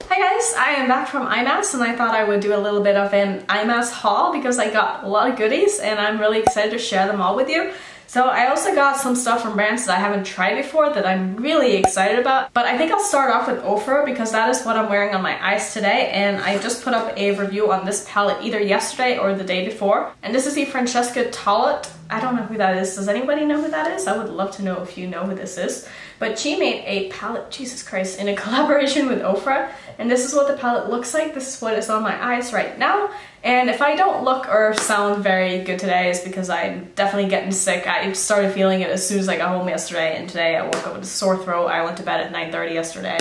Hi guys, I am back from Imats and I thought I would do a little bit of an Imats haul because I got a lot of goodies and I'm really excited to share them all with you. So I also got some stuff from brands that I haven't tried before that I'm really excited about. But I think I'll start off with Ofra because that is what I'm wearing on my eyes today, and I just put up a review on this palette either yesterday or the day before. And this is the Francesca Tolot. I don't know who that is. Does anybody know who that is? I would love to know if you know who this is. But she made a palette, Jesus Christ, in a collaboration with Ofra. And this is what the palette looks like. This is what is on my eyes right now. And if I don't look or sound very good today, it's because I'm definitely getting sick. I started feeling it as soon as I got home yesterday, and today I woke up with a sore throat. I went to bed at 9:30 yesterday.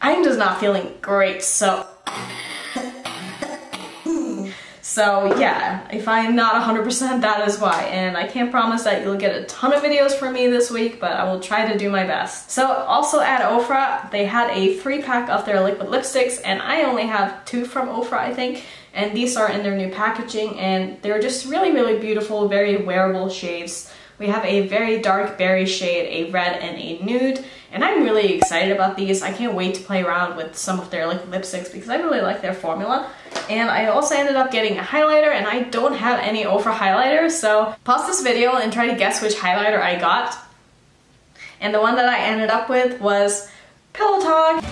I'm just not feeling great, so yeah, if I'm not 100%, that is why. And I can't promise that you'll get a ton of videos from me this week, but I will try to do my best. So also at Ofra, they had a 3-pack of their liquid lipsticks, and I only have 2 from Ofra, I think. And these are in their new packaging, and they're just really, really beautiful, very wearable shades. We have a very dark berry shade, a red, and a nude. And I'm really excited about these. I can't wait to play around with some of their liquid lipsticks because I really like their formula. And I also ended up getting a highlighter, and I don't have any Ofra highlighters, so pause this video and try to guess which highlighter I got. And the one that I ended up with was Pillow Talk,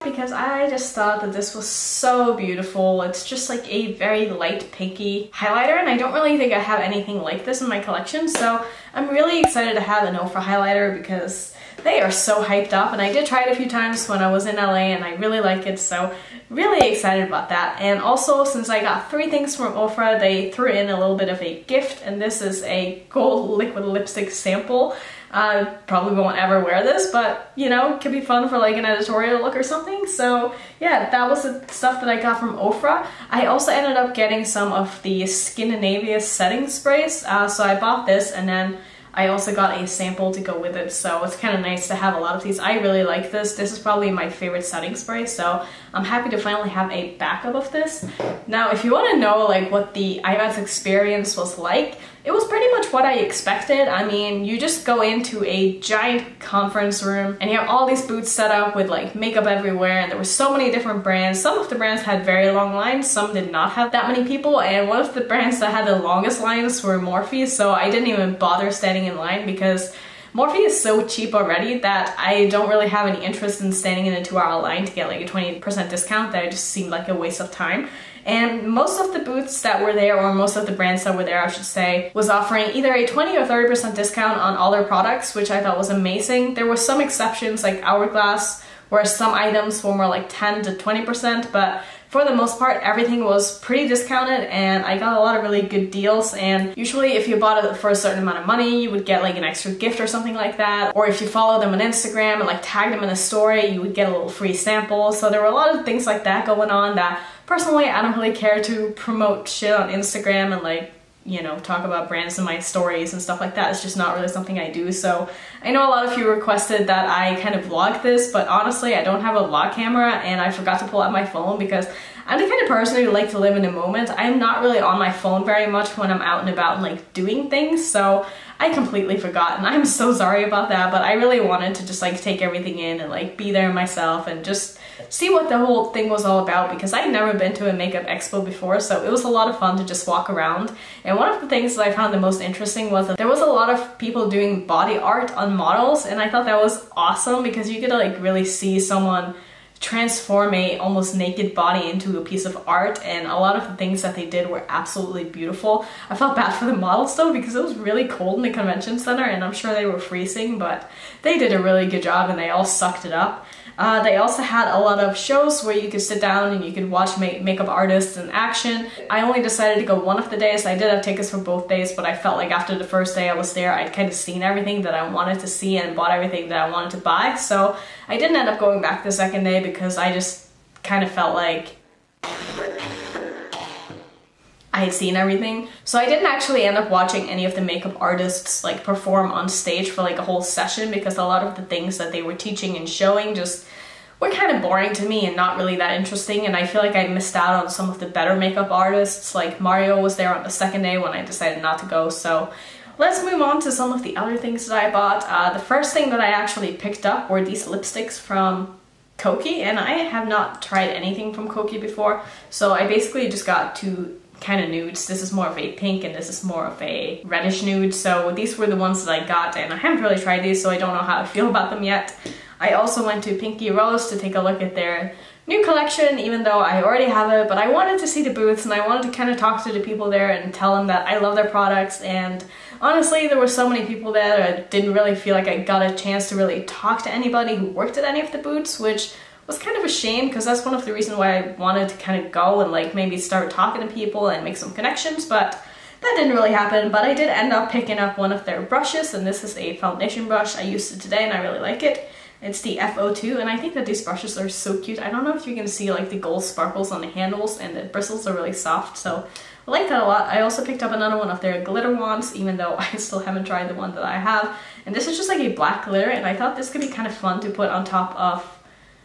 because I just thought that this was so beautiful. It's just like a very light pinky highlighter, and I don't really think I have anything like this in my collection, so I'm really excited to have an Ofra highlighter because they are so hyped up, and I did try it a few times when I was in LA and I really like it, so really excited about that. And also, since I got 3 things from Ofra, they threw in a little bit of a gift, and this is a gold liquid lipstick sample. I probably won't ever wear this, but you know, it could be fun for like an editorial look or something. So yeah, that was the stuff that I got from Ofra. I also ended up getting some of the Scandinavian setting sprays. So I bought this, and then I also got a sample to go with it, so it's kind of nice to have a lot of these. I really like this. This is probably my favorite setting spray, so I'm happy to finally have a backup of this. Now, if you want to know like what the Imats experience was like, it was pretty much what I expected. I mean, you just go into a giant conference room and you have all these booths set up with like makeup everywhere, and there were so many different brands. Some of the brands had very long lines, some did not have that many people, and one of the brands that had the longest lines were Morphe, so I didn't even bother standing in line because Morphe is so cheap already that I don't really have any interest in standing in a 2-hour line to get like a 20% discount. That just seemed like a waste of time. And most of the booths that were there, or most of the brands that were there, I should say, was offering either a 20 or 30% discount on all their products, which I thought was amazing. There were some exceptions like Hourglass, where some items were more like 10 to 20%, but for the most part, everything was pretty discounted, and I got a lot of really good deals. And usually if you bought it for a certain amount of money, you would get like an extra gift or something like that. Or if you follow them on Instagram and like tag them in a story, you would get a little free sample. So there were a lot of things like that going on that personally I don't really care to promote shit on Instagram and like, you know, talk about brands in my stories and stuff like that. It's just not really something I do. So I know a lot of you requested that I kind of vlog this, but honestly I don't have a vlog camera and I forgot to pull out my phone because I'm the kind of person who like to live in the moment. I'm not really on my phone very much when I'm out and about and like doing things, so I completely forgot, and I'm so sorry about that, but I really wanted to just like take everything in and like be there myself and just see what the whole thing was all about, because I'd never been to a makeup expo before, so it was a lot of fun to just walk around. And one of the things that I found the most interesting was that there was a lot of people doing body art on models, and I thought that was awesome because you could like really see someone transform a almost naked body into a piece of art, and a lot of the things that they did were absolutely beautiful. I felt bad for the models though because it was really cold in the convention center and I'm sure they were freezing, but they did a really good job and they all sucked it up. They also had a lot of shows where you could sit down and you could watch makeup artists in action. I only decided to go one of the days. I did have tickets for both days, but I felt like after the first day I was there, I'd kind of seen everything that I wanted to see and bought everything that I wanted to buy. So I didn't end up going back the second day because I just kind of felt like I had seen everything. So I didn't actually end up watching any of the makeup artists like perform on stage for like a whole session because a lot of the things that they were teaching and showing just were kind of boring to me and not really that interesting, and I feel like I missed out on some of the better makeup artists. Like Mario was there on the second day when I decided not to go, so let's move on to some of the other things that I bought. The first thing that I actually picked up were these lipsticks from Koki, and I have not tried anything from Koki before, so I basically just got two kind of nudes. This is more of a pink and this is more of a reddish nude, so these were the ones that I got, and I haven't really tried these, so I don't know how I feel about them yet. I also went to Pinky Rose to take a look at their new collection, even though I already have it, but I wanted to see the booths and I wanted to kind of talk to the people there and tell them that I love their products. And honestly, there were so many people there that I didn't really feel like I got a chance to really talk to anybody who worked at any of the booths, which was kind of a shame because that's one of the reasons why I wanted to kind of go and like maybe start talking to people and make some connections, but that didn't really happen. But I did end up picking up one of their brushes, and this is a foundation brush. I used it today and I really like it. It's the FO2, and I think that these brushes are so cute. I don't know if you can see like the gold sparkles on the handles, and the bristles are really soft, so I like that a lot. I also picked up another one of their glitter wands, even though I still haven't tried the one that I have. And this is just like a black glitter, and I thought this could be kind of fun to put on top of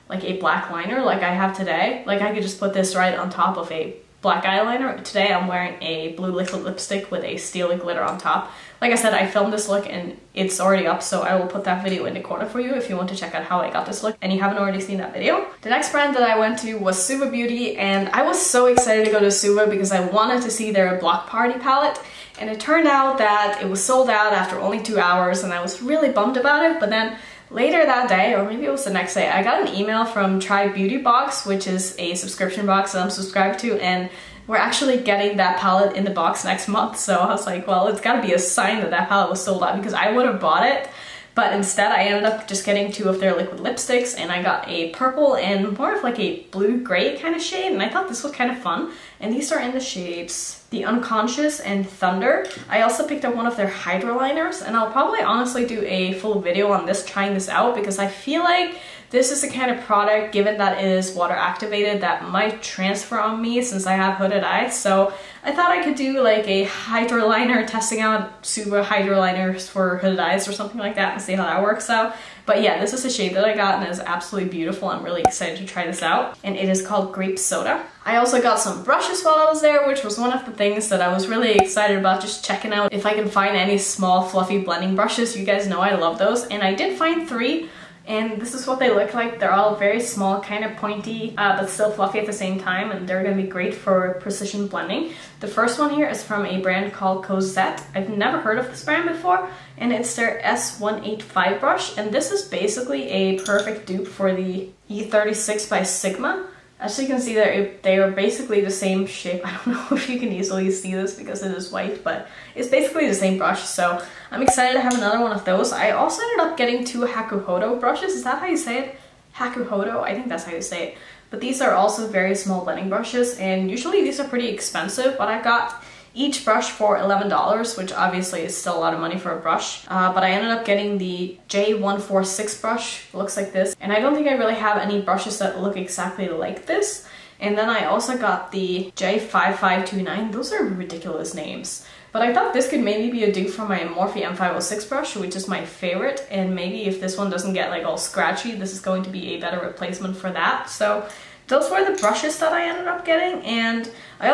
like a black liner like I have today. Like I could just put this right on top of a black eyeliner. Today I'm wearing a blue liquid lipstick with a Stila glitter on top. Like I said, I filmed this look and it's already up, so I will put that video in the corner for you if you want to check out how I got this look and you haven't already seen that video. The next brand that I went to was Suva Beauty, and I was so excited to go to Suva because I wanted to see their Block Party palette, and it turned out that it was sold out after only 2 hours, and I was really bummed about it. But then later that day, or maybe it was the next day, I got an email from Try Beauty Box, which is a subscription box that I'm subscribed to, and we're actually getting that palette in the box next month. So I was like, well, it's gotta be a sign that that palette was sold out, because I would have bought it, but instead I ended up just getting two of their liquid lipsticks, and I got a purple and more of like a blue-gray kind of shade, and I thought this was kind of fun. And these are in the shades The Unconscious and Thunder. I also picked up one of their Hydra Liners, and I'll probably honestly do a full video on this, trying this out, because I feel like this is the kind of product, given that it is water activated, that might transfer on me since I have hooded eyes. So I thought I could do like a Hydra Liner, testing out Suva Hydra Liners for hooded eyes or something like that, and see how that works out. But yeah, this is a shade that I got and it's absolutely beautiful. I'm really excited to try this out. And it is called Grape Soda. I also got some brushes while I was there, which was one of the things that I was really excited about, just checking out if I can find any small fluffy blending brushes. You guys know I love those. And I did find 3. And this is what they look like. They're all very small, kind of pointy, but still fluffy at the same time, and they're going to be great for precision blending. The first one here is from a brand called Cosette. I've never heard of this brand before, and it's their S185 brush, and this is basically a perfect dupe for the E36 by Sigma. As you can see, they are basically the same shape. I don't know if you can easily see this because it is white, but it's basically the same brush, so I'm excited to have another one of those. I also ended up getting 2 Hakuhodo brushes. Is that how you say it? Hakuhodo? I think that's how you say it. But these are also very small blending brushes, and usually these are pretty expensive, but I got each brush for $11, which obviously is still a lot of money for a brush. But I ended up getting the J146 brush. It looks like this. And I don't think I really have any brushes that look exactly like this. And then I also got the J5529. Those are ridiculous names. But I thought this could maybe be a dupe for my Morphe M506 brush, which is my favorite. And maybe if this one doesn't get like all scratchy, this is going to be a better replacement for that. So those were the brushes that I ended up getting, and I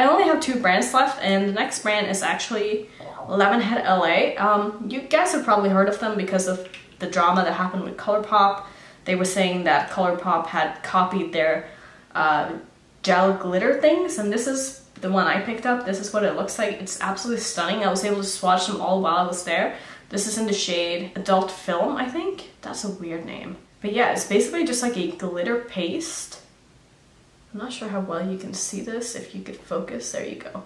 only have 2 brands left, and the next brand is actually Lemonhead LA. You guys have probably heard of them because of the drama that happened with ColourPop. They were saying that ColourPop had copied their gel glitter things, and this is the one I picked up. This is what it looks like. It's absolutely stunning. I was able to swatch them all while I was there. This is in the shade Adult Film, I think. That's a weird name. But yeah, it's basically just like a glitter paste. I'm not sure how well you can see this. If you could focus, there you go.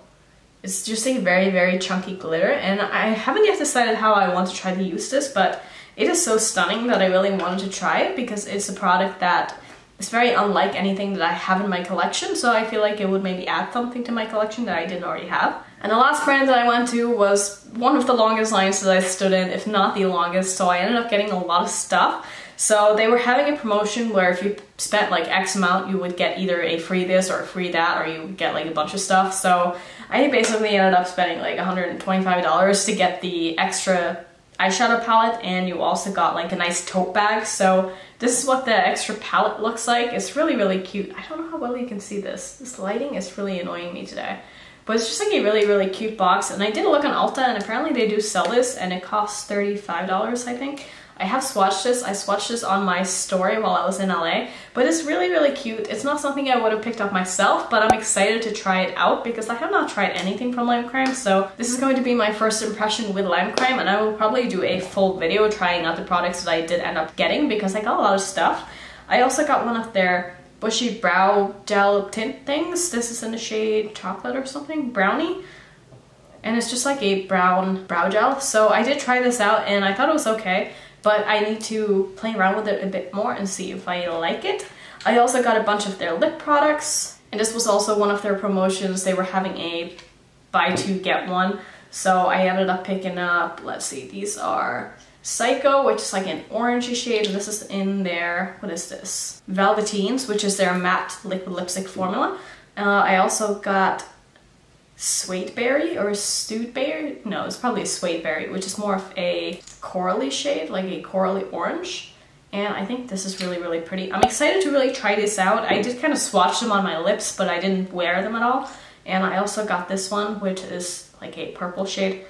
It's just a very, very chunky glitter, and I haven't yet decided how I want to try to use this, but it is so stunning that I really wanted to try it because it's a product that is very unlike anything that I have in my collection, so I feel like it would maybe add something to my collection that I didn't already have. And the last brand that I went to was one of the longest lines that I stood in, if not the longest, so I ended up getting a lot of stuff. So they were having a promotion where if you spent like X amount, you would get either a free this or a free that, or you would get like a bunch of stuff. So I basically ended up spending like $125 to get the extra eyeshadow palette, and you also got like a nice tote bag. So this is what the extra palette looks like. It's really, really cute. I don't know how well you can see this. This lighting is really annoying me today. but it's just like a really cute box. And I did look on Ulta, and apparently they do sell this, and it costs $35, I think. I have swatched this. I swatched this on my story while I was in LA, but it's really cute. It's not something I would have picked up myself, but I'm excited to try it out because I have not tried anything from Lime Crime. So this is going to be my first impression with Lime Crime, and I will probably do a full video trying out the products that I did end up getting because I got a lot of stuff. I also got one of their Bushy brow gel tint things. This is in the shade chocolate or something, brownie. And it's just like a brown brow gel. So I did try this out and I thought it was okay, but I need to play around with it a bit more and see if I like it. I also got a bunch of their lip products, and this was also one of their promotions. They were having a buy two get one, so I ended up picking up, let's see, these are Psycho, which is like an orangey shade, and this is in their, what is this? Velveteens, which is their matte liquid lipstick formula. I also got Suede Berry or Stewed Berry? No, it's probably a Suede Berry, which is more of a corally shade, like a corally orange. And I think this is really pretty. I'm excited to really try this out. I did kind of swatch them on my lips, but I didn't wear them at all. And I also got this one, which is like a purple shade.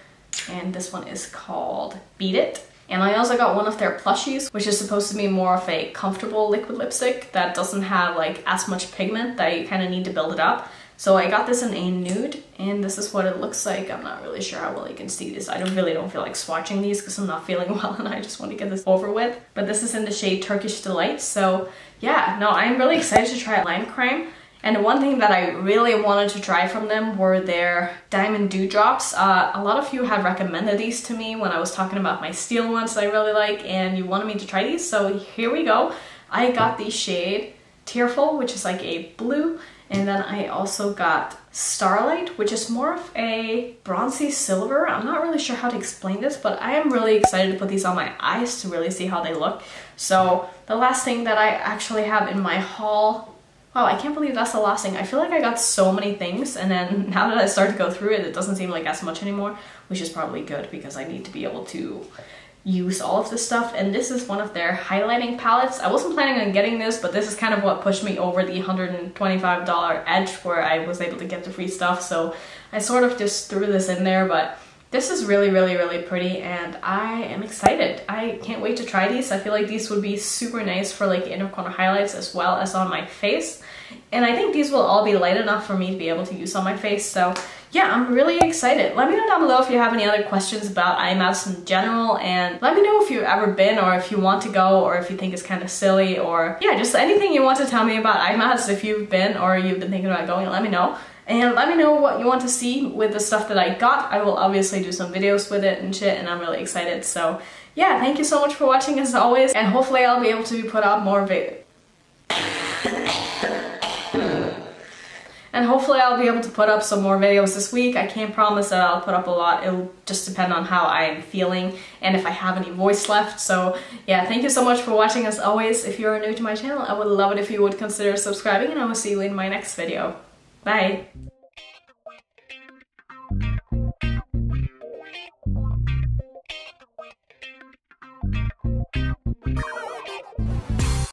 And this one is called Beat It. And I also got one of their plushies, which is supposed to be more of a comfortable liquid lipstick that doesn't have like as much pigment that you kind of need to build it up. So I got this in a nude, and this is what it looks like. I'm not really sure how well you can see this. I really don't feel like swatching these because I'm not feeling well and I just want to get this over with. But this is in the shade Turkish Delight. So yeah, no, I'm really excited to try Lime Crime. And the one thing that I really wanted to try from them were their Diamond Dewdrops. A lot of you have recommended these to me when I was talking about my steel ones that I really like, and you wanted me to try these, so here we go. I got the shade Tearful, which is like a blue, and then I also got Starlight, which is more of a bronzy silver. I'm not really sure how to explain this, but I am really excited to put these on my eyes to really see how they look. So the last thing that I actually have in my haul, wow, I can't believe that's the last thing. I feel like I got so many things, and then now that I start to go through it, it doesn't seem like as much anymore, which is probably good because I need to be able to use all of this stuff. And this is one of their highlighting palettes. I wasn't planning on getting this, but this is kind of what pushed me over the $125 edge where I was able to get the free stuff. So I sort of just threw this in there, but this is really pretty, and I am excited. I can't wait to try these. I feel like these would be super nice for like inner corner highlights as well as on my face. And I think these will all be light enough for me to be able to use on my face. So yeah, I'm really excited. Let me know down below if you have any other questions about eye masks in general, and let me know if you've ever been or if you want to go or if you think it's kind of silly, or yeah, just anything you want to tell me about eye masks. If you've been or you've been thinking about going, let me know. And let me know what you want to see with the stuff that I got. I will obviously do some videos with it and shit, and I'm really excited. So yeah, thank you so much for watching as always, and hopefully I'll be able to put out more videos. And hopefully I'll be able to put up some more videos this week. I can't promise that I'll put up a lot. It'll just depend on how I'm feeling and if I have any voice left. So yeah, thank you so much for watching as always. If you're new to my channel, I would love it if you would consider subscribing, and I will see you in my next video. Bye!